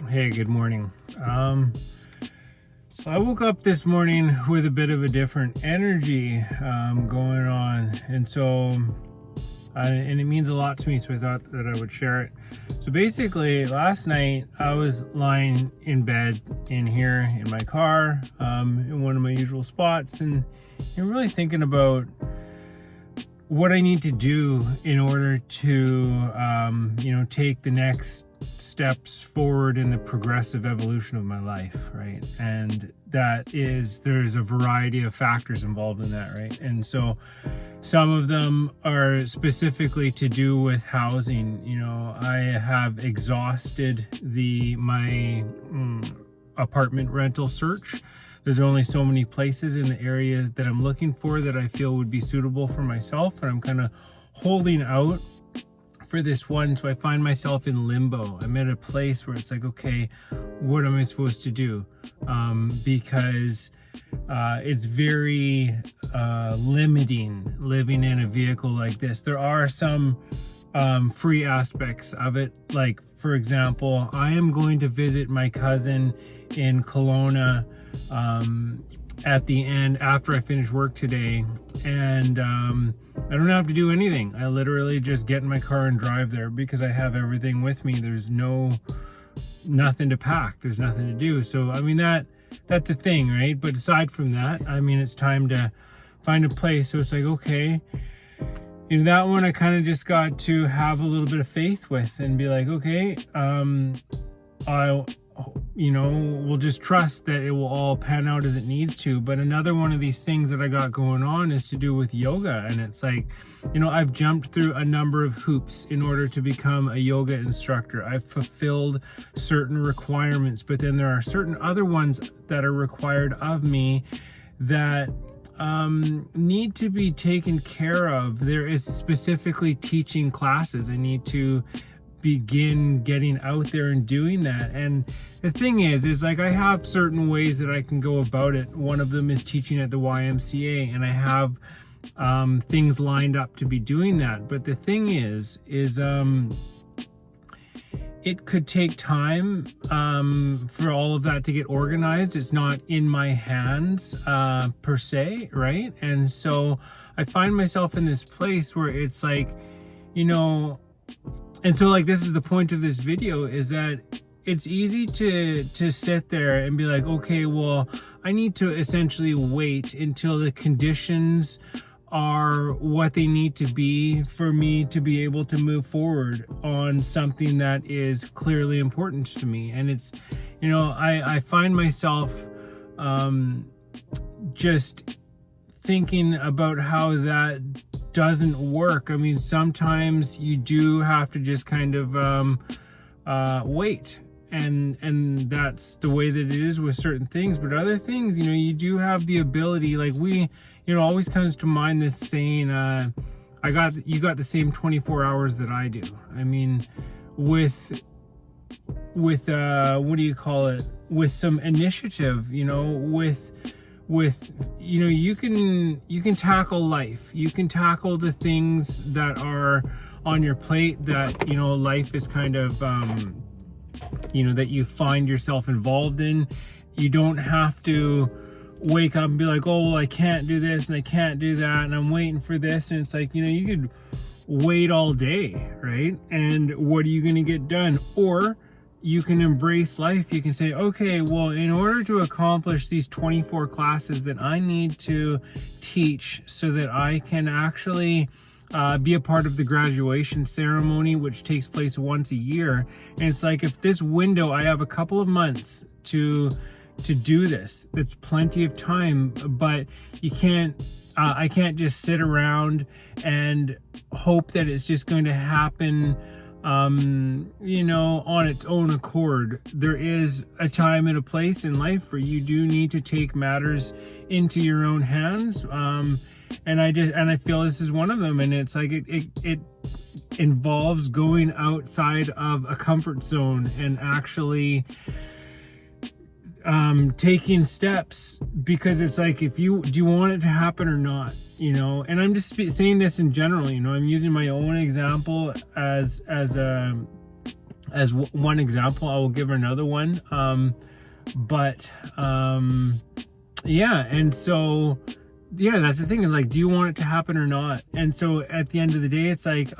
Hey, good morning. So I woke up this morning with a bit of a different energy going on, and it means a lot to me. So I thought that I would share it. So basically, last night I was lying in bed in here in my car, in one of my usual spots, and really thinking about what I need to do in order to, take the next steps forward in the progressive evolution of my life, right? And there's a variety of factors involved in that, right? And so some of them are specifically to do with housing. I have exhausted my apartment rental search. There's only so many places in the areas that I'm looking for that I feel would be suitable for myself, and I'm kind of holding out for this one. So I find myself in limbo. I'm at a place where it's like, okay, what am I supposed to do? Because it's very limiting living in a vehicle like this. There are some free aspects of it. Like, for example, I am going to visit my cousin in Kelowna at the end after I finish work today, and I don't have to do anything. I literally just get in my car and drive there because I have everything with me. There's nothing to pack. There's nothing to do. So I mean, that's a thing, right? But aside from that, I mean, it's time to find a place. So it's like, okay, that one I kind of just got to have a little bit of faith with and be like, okay, we'll just trust that it will all pan out as it needs to. But another one of these things that I got going on is to do with yoga. And it's like, I've jumped through a number of hoops in order to become a yoga instructor. I've fulfilled certain requirements, but then there are certain other ones that are required of me that need to be taken care of. There is specifically teaching classes. I need to begin getting out there and doing that. And the thing is like, I have certain ways that I can go about it. One of them is teaching at the YMCA, and I have things lined up to be doing that. But the thing is it could take time for all of that to get organized. It's not in my hands per se, right? And so I find myself in this place where it's like, and so like, this is the point of this video, is that it's easy to sit there and be like, okay, well, I need to essentially wait until the conditions are what they need to be for me to be able to move forward on something that is clearly important to me. And it's, I find myself just thinking about how that doesn't work. I mean, sometimes you do have to just kind of wait, and that's the way that it is with certain things. But other things, you do have the ability, like always comes to mind this saying, you got the same 24 hours that I do. I mean, with what do you call it, with some initiative, you can tackle life. You can tackle the things that are on your plate that, life is kind of, that you find yourself involved in. You don't have to wake up and be like, oh, well, I can't do this and I can't do that, and I'm waiting for this. And it's like, you could wait all day, right? And what are you going to get done? Or you can embrace life. You can say, okay, well, in order to accomplish these 24 classes that I need to teach so that I can actually be a part of the graduation ceremony, which takes place once a year. And it's like, if this window, I have a couple of months to do this, that's plenty of time. But you can't, I can't just sit around and hope that it's just going to happen on its own accord. There is a time and a place in life where you do need to take matters into your own hands. And I feel this is one of them. And it's like, it involves going outside of a comfort zone and actually taking steps, because it's like, do you want it to happen or not? And I'm just saying this in general. I'm using my own example as as one example. I will give another one. Yeah, and so yeah, that's the thing, is like, do you want it to happen or not? And so at the end of the day, it's like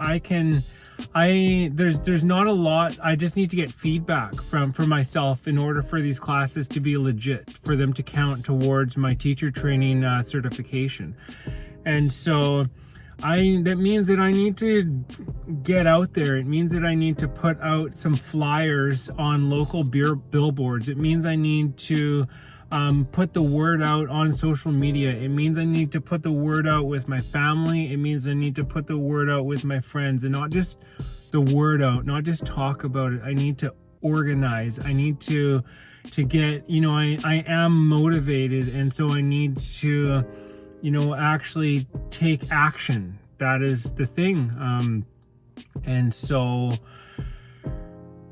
there's not a lot. I just need to get feedback from myself in order for these classes to be legit, for them to count towards my teacher training certification. And so that means that I need to get out there. It means that I need to put out some flyers on local billboards. It means I need to put the word out on social media. It means I need to put the word out with my family. It means I need to put the word out with my friends, and not just the word out, not just talk about it. I need to organize. I need to get, I am motivated, and so I need to, actually take action. That is the thing. And so,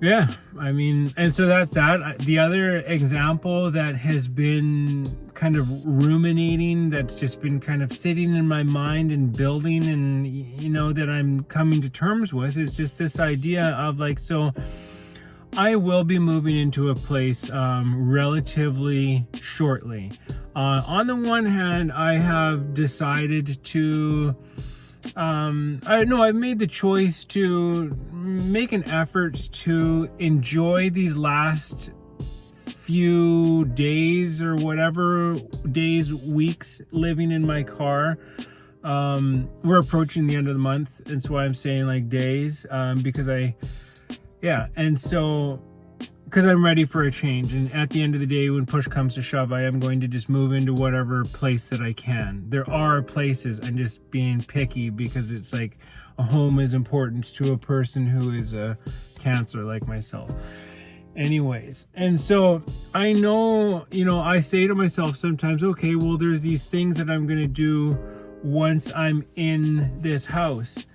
yeah, I mean, and so that's that. The other example that has been kind of ruminating, that's just been kind of sitting in my mind and building, and, that I'm coming to terms with, is just this idea of like, so I will be moving into a place relatively shortly. On the one hand, I have decided to, I've made the choice to make an effort to enjoy these last few days, or whatever days, weeks, living in my car. We're approaching the end of the month, and so I'm saying like days, because I'm ready for a change. And at the end of the day, when push comes to shove, I am going to just move into whatever place that I can. There are places, I'm just being picky, because it's like a home is important to a person who is a Cancer like myself. Anyways, and so I know, I say to myself sometimes, okay, well, there's these things that I'm going to do once I'm in this house.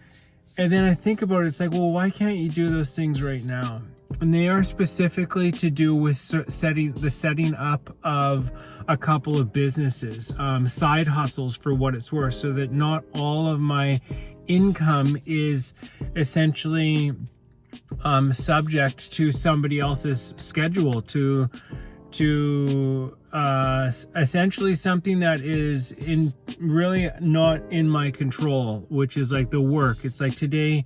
And then I think about it, it's like, well, why can't you do those things right now? And they are specifically to do with setting up of a couple of businesses, side hustles for what it's worth, so that not all of my income is essentially subject to somebody else's schedule, to essentially something that is really not in my control, which is like the work. It's like today,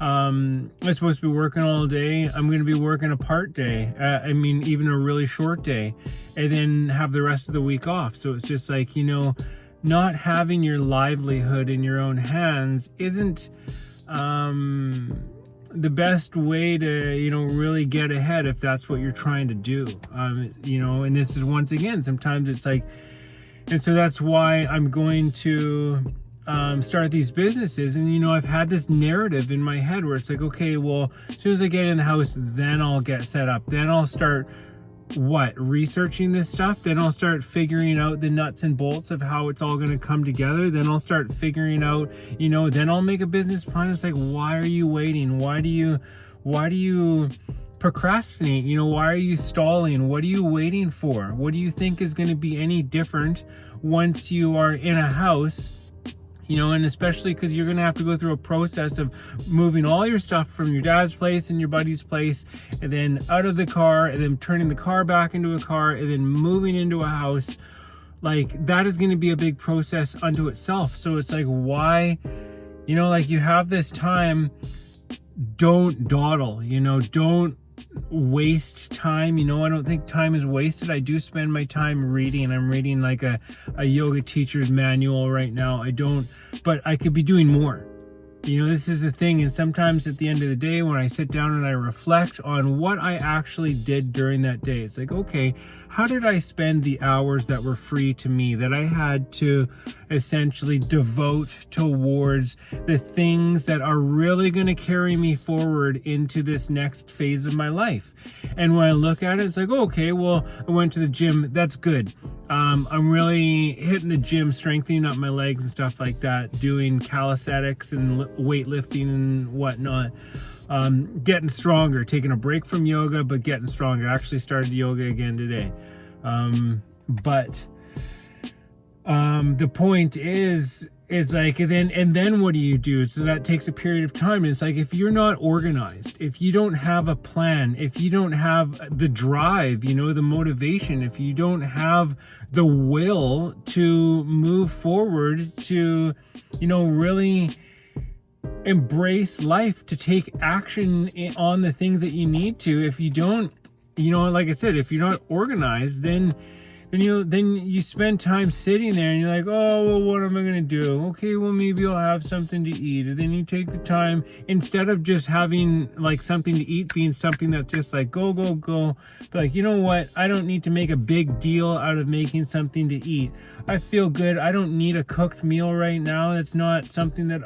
I'm supposed to be working all day. I'm going to be working a part day. Even a really short day, and then have the rest of the week off. So it's just like, not having your livelihood in your own hands isn't, the best way to, really get ahead, if that's what you're trying to do. And this is, once again, sometimes it's like, and so that's why I'm going to start these businesses. And, I've had this narrative in my head where it's like, okay, well, as soon as I get in the house, then I'll get set up. Then I'll start researching this stuff. Then I'll start figuring out the nuts and bolts of how it's all going to come together. Then I'll start figuring out, then I'll make a business plan. It's like, why are you waiting? Why do you procrastinate? Why are you stalling? What are you waiting for? What do you think is going to be any different once you are in a house? And especially because you're going to have to go through a process of moving all your stuff from your dad's place and your buddy's place, and then out of the car, and then turning the car back into a car, and then moving into a house. Like, that is going to be a big process unto itself. So it's like, why, you have this time, don't dawdle, don't waste time. I don't think time is wasted. I do spend my time reading. I'm reading like a yoga teacher's manual right now. But I could be doing more. This is the thing. And sometimes at the end of the day, when I sit down and I reflect on what I actually did during that day, it's like, okay, how did I spend the hours that were free to me, that I had to essentially devote towards the things that are really going to carry me forward into this next phase of my life? And when I look at it, it's like, okay, well, I went to the gym. That's good. I'm really hitting the gym, strengthening up my legs and stuff like that, doing calisthenics and weightlifting and whatnot. Getting stronger, taking a break from yoga, but getting stronger. I actually started yoga again today. But the point is it's like, and then what do you do? So that takes a period of time. And it's like, if you're not organized, if you don't have a plan, if you don't have the drive, you know, the motivation, if you don't have the will to move forward, to, you know, really embrace life, to take action on the things that you need to, if you don't, you know, like I said, if you're not organized, then you spend time sitting there and you're like, oh, well, what am I going to do? Okay, well, maybe I'll have something to eat. And then you take the time, instead of just having like something to eat being something that's just like, go, go, go. But like, you know what? I don't need to make a big deal out of making something to eat. I feel good. I don't need a cooked meal right now. That's not something that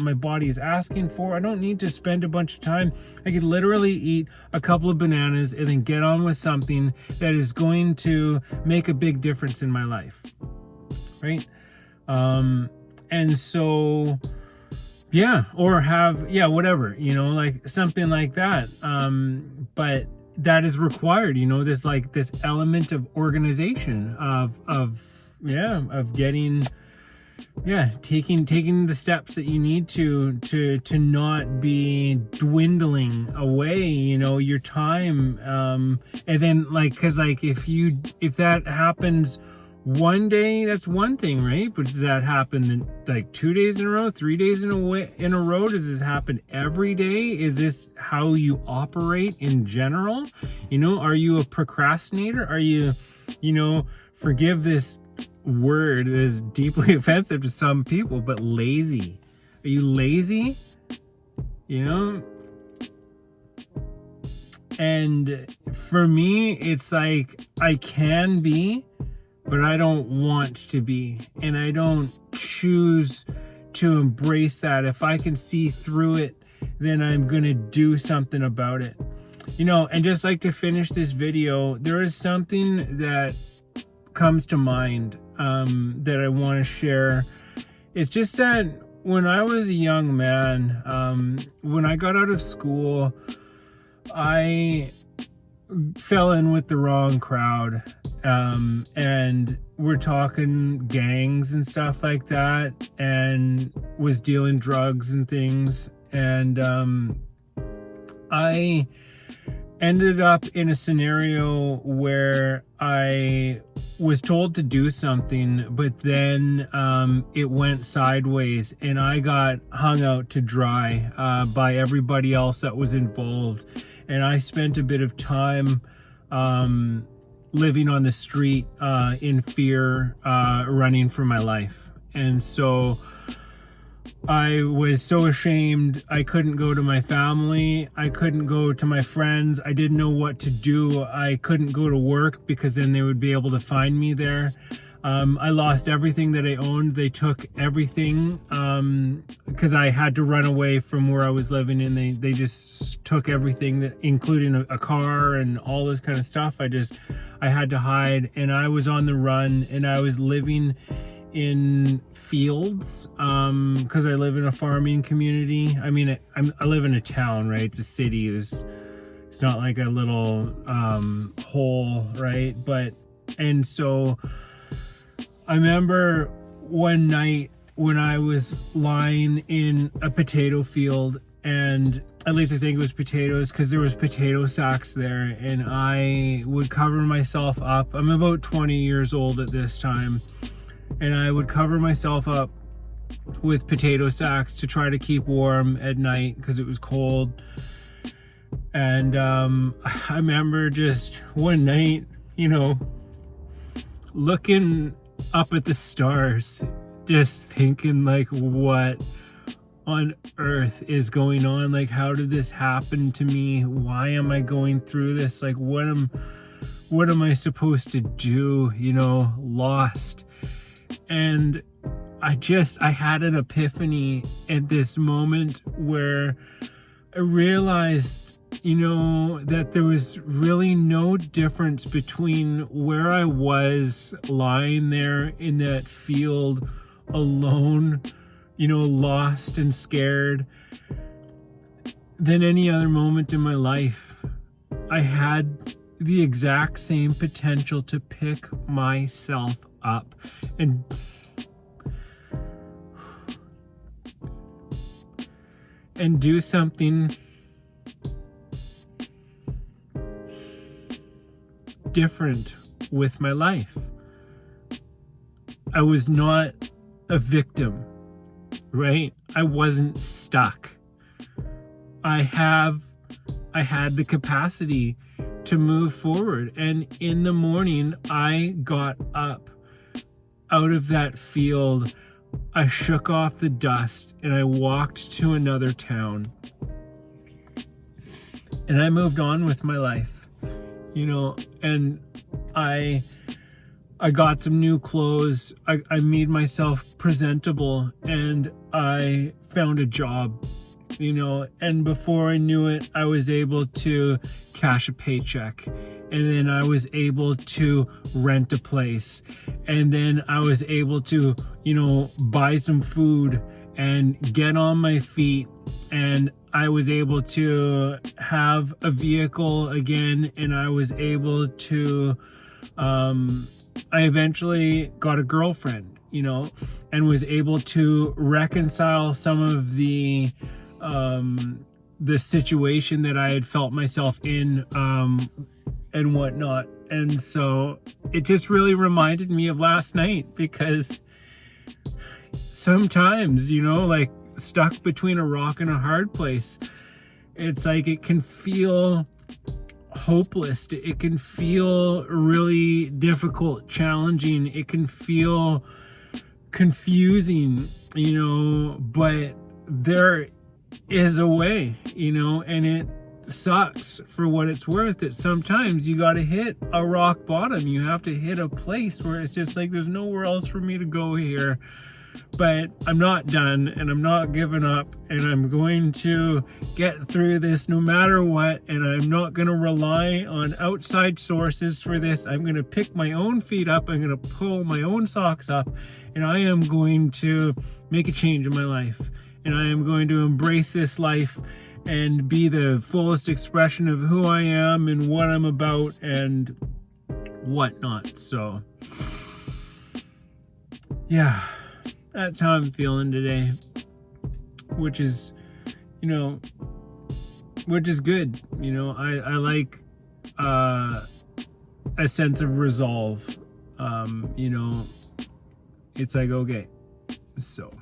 my body is asking for. I don't need to spend a bunch of time. I could literally eat a couple of bananas and then get on with something that is going to make a big difference in my life, right? And so, yeah, or have, yeah, whatever, you know, like something like that. But that is required, you know, this element of organization, of getting, taking the steps that you need to not be dwindling away, you know, your time. And then like, cause like if that happens one day, that's one thing, right? But does that happen like 2 days in a row, 3 days in a row? Does this happen every day? Is this how you operate in general? You know, are you a procrastinator? Are you, you know, forgive this word that is deeply offensive to some people, but lazy? Are you lazy? You know? And for me, it's like, I can be, but I don't want to be, and I don't choose to embrace that. If I can see through it, then I'm gonna do something about it. You know, and just like to finish this video, there is something that comes to mind that I want to share. It's just that when I was a young man, when I got out of school, I fell in with the wrong crowd, and we're talking gangs and stuff like that, and was dealing drugs and things, and I ended up in a scenario where I was told to do something, but then it went sideways, and I got hung out to dry by everybody else that was involved. And I spent a bit of time living on the street in fear, running for my life. And so I was so ashamed. I couldn't go to my family. I couldn't go to my friends. I didn't know what to do. I couldn't go to work because then they would be able to find me there. I lost everything that I owned. They took everything because I had to run away from where I was living, and they just took everything, that including a car and all this kind of stuff. I had to hide, and I was on the run, and I was living in fields because I live in a farming community. I mean, I live in a town, right? It's a city. It's not like a little hole, right? And so I remember one night when I was lying in a potato field, and at least I think it was potatoes because there was potato sacks there, and I would cover myself up. I'm about 20 years old at this time, and I would cover myself up with potato sacks to try to keep warm at night because it was cold. And I remember just one night, you know, looking up at the stars, just thinking like, what on earth is going on? Like, how did this happen to me? Why am I going through this? Like, what am I supposed to do? You know, lost. And I had an epiphany at this moment where I realized, you know, that there was really no difference between where I was lying there in that field alone, you know, lost and scared, than any other moment in my life. I had the exact same potential to pick myself up. And and do something different with my life. I was not a victim, right? I wasn't stuck. I had the capacity to move forward. And in the morning, I got up out of that field. I shook off the dust and I walked to another town. And I moved on with my life, and I got some new clothes. I made myself presentable and I found a job, and before I knew it, I was able to cash a paycheck, and then I was able to rent a place, and then I was able to, buy some food and get on my feet, and I was able to have a vehicle again, and I was able to, I eventually got a girlfriend, and was able to reconcile some of the situation that I had felt myself in, and whatnot. And so it just really reminded me of last night, because sometimes, like stuck between a rock and a hard place, it's like it can feel hopeless. It can feel really difficult, challenging. It can feel confusing, but there is a way, and it sucks for what it's worth. That sometimes you got to hit a rock bottom. You have to hit a place where it's just like, there's nowhere else for me to go here. But I'm not done, and I'm not giving up, and I'm going to get through this no matter what, and I'm not going to rely on outside sources for this. I'm going to pick my own feet up, I'm going to pull my own socks up, and I am going to make a change in my life, and I am going to embrace this life and be the fullest expression of who I am and what I'm about and whatnot. So, yeah. That's how I'm feeling today, which is, which is good. I like a sense of resolve. It's like, okay, so